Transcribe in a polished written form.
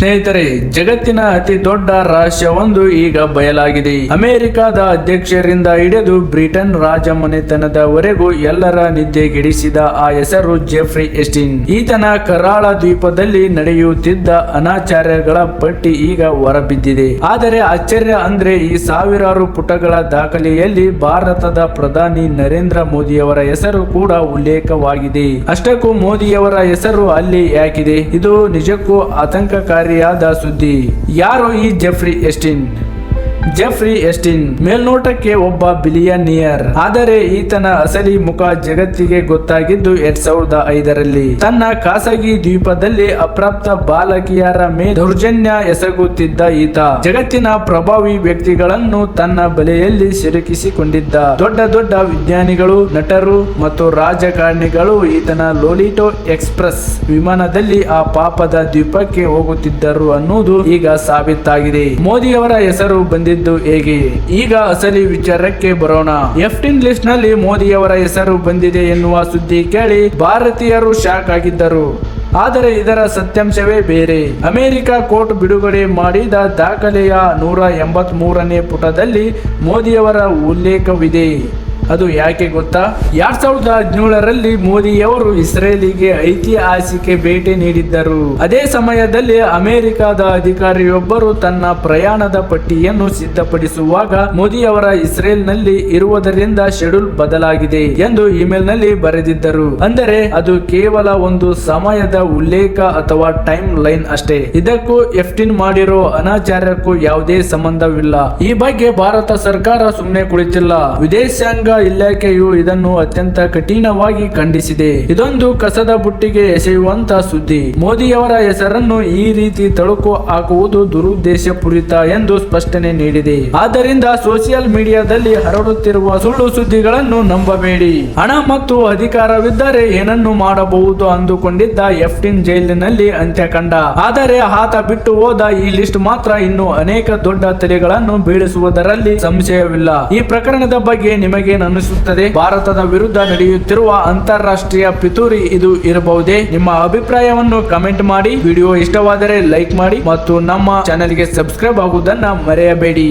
ಸ್ನೇಹಿತರೆ, ಜಗತ್ತಿನ ಅತಿ ದೊಡ್ಡ ರಹಸ್ಯವೊಂದು ಈಗ ಬಯಲಾಗಿದೆ. ಅಮೆರಿಕದ ಅಧ್ಯಕ್ಷರಿಂದ ಹಿಡಿದು ಬ್ರಿಟನ್ ರಾಜ ಮನೆತನದವರೆಗೂ ಎಲ್ಲರ ನಿದ್ದೆಗೆಡಿಸಿದ ಆ ಹೆಸರು ಜೆಫ್ರಿ ಎಸ್ಟಿನ್. ಈತನ ಕರಾಳ ದ್ವೀಪದಲ್ಲಿ ನಡೆಯುತ್ತಿದ್ದ ಅನಾಚಾರಗಳ ಪಟ್ಟಿ ಈಗ ಹೊರಬಿದ್ದಿದೆ. ಆದರೆ ಆಶ್ಚರ್ಯ ಅಂದ್ರೆ ಈ ಸಾವಿರಾರು ಪುಟಗಳ ದಾಖಲೆಯಲ್ಲಿ ಭಾರತದ ಪ್ರಧಾನಿ ನರೇಂದ್ರ ಮೋದಿಯವರ ಹೆಸರು ಕೂಡ ಉಲ್ಲೇಖವಾಗಿದೆ. ಅಷ್ಟಕ್ಕೂ ಮೋದಿಯವರ ಹೆಸರು ಅಲ್ಲಿ ಯಾಕಿದೆ? ಇದು ನಿಜಕ್ಕೂ ಆತಂಕಕಾರಿಯಾದ ಸುದ್ದಿ. ಯಾರು ಈ ಜೆಫ್ರಿ ಎಸ್ಟಿನ್? ಜೆಫ್ರಿ ಎಸ್ಟಿನ್ ಮೇಲ್ನೋಟಕ್ಕೆ ಒಬ್ಬ ಬಿಲಿಯನಿಯರ್. ಆದರೆ ಈತನ ಅಸಲಿ ಮುಖ ಜಗತ್ತಿಗೆ ಗೊತ್ತಾಗಿದ್ದು 2005ರಲ್ಲಿ. ತನ್ನ ಖಾಸಗಿ ದ್ವೀಪದಲ್ಲಿ ಅಪ್ರಾಪ್ತ ಬಾಲಕಿಯರ ಮೇಲೆ ದೌರ್ಜನ್ಯ ಎಸಗುತ್ತಿದ್ದ ಈತ ಜಗತ್ತಿನ ಪ್ರಭಾವಿ ವ್ಯಕ್ತಿಗಳನ್ನು ತನ್ನ ಬಲೆಯಲ್ಲಿ ಸಿಲುಕಿಸಿಕೊಂಡಿದ್ದ. ದೊಡ್ಡ ದೊಡ್ಡ ವಿಜ್ಞಾನಿಗಳು, ನಟರು ಮತ್ತು ರಾಜಕಾರಣಿಗಳು ಈತನ ಲೋಲಿಟೋ ಎಕ್ಸ್ಪ್ರೆಸ್ ವಿಮಾನದಲ್ಲಿ ಆ ಪಾಪದ ದ್ವೀಪಕ್ಕೆ ಹೋಗುತ್ತಿದ್ದರು ಅನ್ನುವುದು ಈಗ ಸಾಬೀತಾಗಿದೆ. ಮೋದಿಯವರ ಹೆಸರು ಬಂದಿದ್ದು ಹೇಗೆ? ಈಗ ಅಸಲಿ ವಿಚಾರಕ್ಕೆ ಬರೋಣ. ಎಫ್ಟಿನ್ ಲಿಸ್ಟ್ ನಲ್ಲಿ ಮೋದಿಯವರ ಹೆಸರು ಬಂದಿದೆ ಎನ್ನುವ ಸುದ್ದಿ ಕೇಳಿ ಭಾರತೀಯರು ಶಾಕ್ ಆಗಿದ್ದರು. ಆದರೆ ಇದರ ಸತ್ಯಾಂಶವೇ ಬೇರೆ. ಅಮೆರಿಕ ಕೋರ್ಟ್ ಬಿಡುಗಡೆ ಮಾಡಿದ ದಾಖಲೆಯ 183ನೇ ಪುಟದಲ್ಲಿ ಮೋದಿಯವರ ಉಲ್ಲೇಖವಿದೆ. ಅದು ಯಾಕೆ ಗೊತ್ತಾ? 2017ರಲ್ಲಿ ಮೋದಿಯವರು ಇಸ್ರೇಲಿಗೆ ಐತಿಹಾಸಿಕ ಭೇಟಿ ನೀಡಿದ್ದರು. ಅದೇ ಸಮಯದಲ್ಲಿ ಅಮೆರಿಕದ ಅಧಿಕಾರಿಯೊಬ್ಬರು ತನ್ನ ಪ್ರಯಾಣದ ಪಟ್ಟಿಯನ್ನು ಸಿದ್ಧಪಡಿಸುವಾಗ ಮೋದಿಯವರ ಇಸ್ರೇಲ್ನಲ್ಲಿ ಇರುವುದರಿಂದ ಶೆಡ್ಯೂಲ್ ಬದಲಾಗಿದೆ ಎಂದು ಇಮೇಲ್ ನಲ್ಲಿ ಬರೆದಿದ್ದರು. ಅಂದರೆ ಅದು ಕೇವಲ ಒಂದು ಸಮಯದ ಉಲ್ಲೇಖ ಅಥವಾ ಟೈಮ್ ಲೈನ್ ಅಷ್ಟೇ. ಇದಕ್ಕೂ ಎಫ್ಟಿನ್ ಮಾಡಿರೋ ಅನಾಚಾರಕ್ಕೂ ಯಾವುದೇ ಸಂಬಂಧವಿಲ್ಲ. ಈ ಬಗ್ಗೆ ಭಾರತ ಸರ್ಕಾರ ಸುಮ್ಮನೆ ಕುಳಿತಿಲ್ಲ. ವಿದೇಶಾಂಗ ಇಲಾಖೆಯು ಇದನ್ನು ಅತ್ಯಂತ ಕಠಿಣವಾಗಿ ಖಂಡಿಸಿದೆ. ಇದೊಂದು ಕಸದ ಬುಟ್ಟಿಗೆ ಎಸೆಯುವಂತ ಸುದ್ದಿ. ಮೋದಿಯವರ ಹೆಸರನ್ನು ಈ ರೀತಿ ತಳುಕು ಹಾಕುವುದು ದುರುದ್ದೇಶಪೂರಿತ ಎಂದು ಸ್ಪಷ್ಟನೆ ನೀಡಿದೆ. ಆದ್ದರಿಂದ ಸೋಷಿಯಲ್ ಮೀಡಿಯಾದಲ್ಲಿ ಹರಡುತ್ತಿರುವ ಸುಳ್ಳು ಸುದ್ದಿಗಳನ್ನು ನಂಬಬೇಡಿ. ಹಣ ಮತ್ತು ಅಧಿಕಾರವಿದ್ದರೆ ಏನನ್ನು ಮಾಡಬಹುದು ಅಂದುಕೊಂಡಿದ್ದ ಎಫ್ಟಿನ್ ಜೈಲಿನಲ್ಲಿ ಅಂತ್ಯ ಕಂಡ. ಆದರೆ ಆತ ಬಿಟ್ಟು ಹೋದ ಈ ಲಿಸ್ಟ್ ಮಾತ್ರ ಇನ್ನು ಅನೇಕ ದೊಡ್ಡ ತಲೆಗಳನ್ನು ಬೀಳಿಸುವುದರಲ್ಲಿ ಸಂಶಯವಿಲ್ಲ. ಈ ಪ್ರಕರಣದ ಬಗ್ಗೆ ನಿಮಗೆ ಅನಿಸುತ್ತದೆ? ಭಾರತದ ವಿರುದ್ಧ ನಡೆಯುತ್ತಿರುವ ಅಂತಾರಾಷ್ಟ್ರೀಯ ಪಿತೂರಿ ಇದು ಇರಬಹುದೇ? ನಿಮ್ಮ ಅಭಿಪ್ರಾಯವನ್ನು ಕಮೆಂಟ್ ಮಾಡಿ. ವಿಡಿಯೋ ಇಷ್ಟವಾದರೆ ಲೈಕ್ ಮಾಡಿ ಮತ್ತು ನಮ್ಮ ಚಾನೆಲ್ಗೆ ಸಬ್ಸ್ಕ್ರೈಬ್ ಆಗುವುದನ್ನು ಮರೆಯಬೇಡಿ.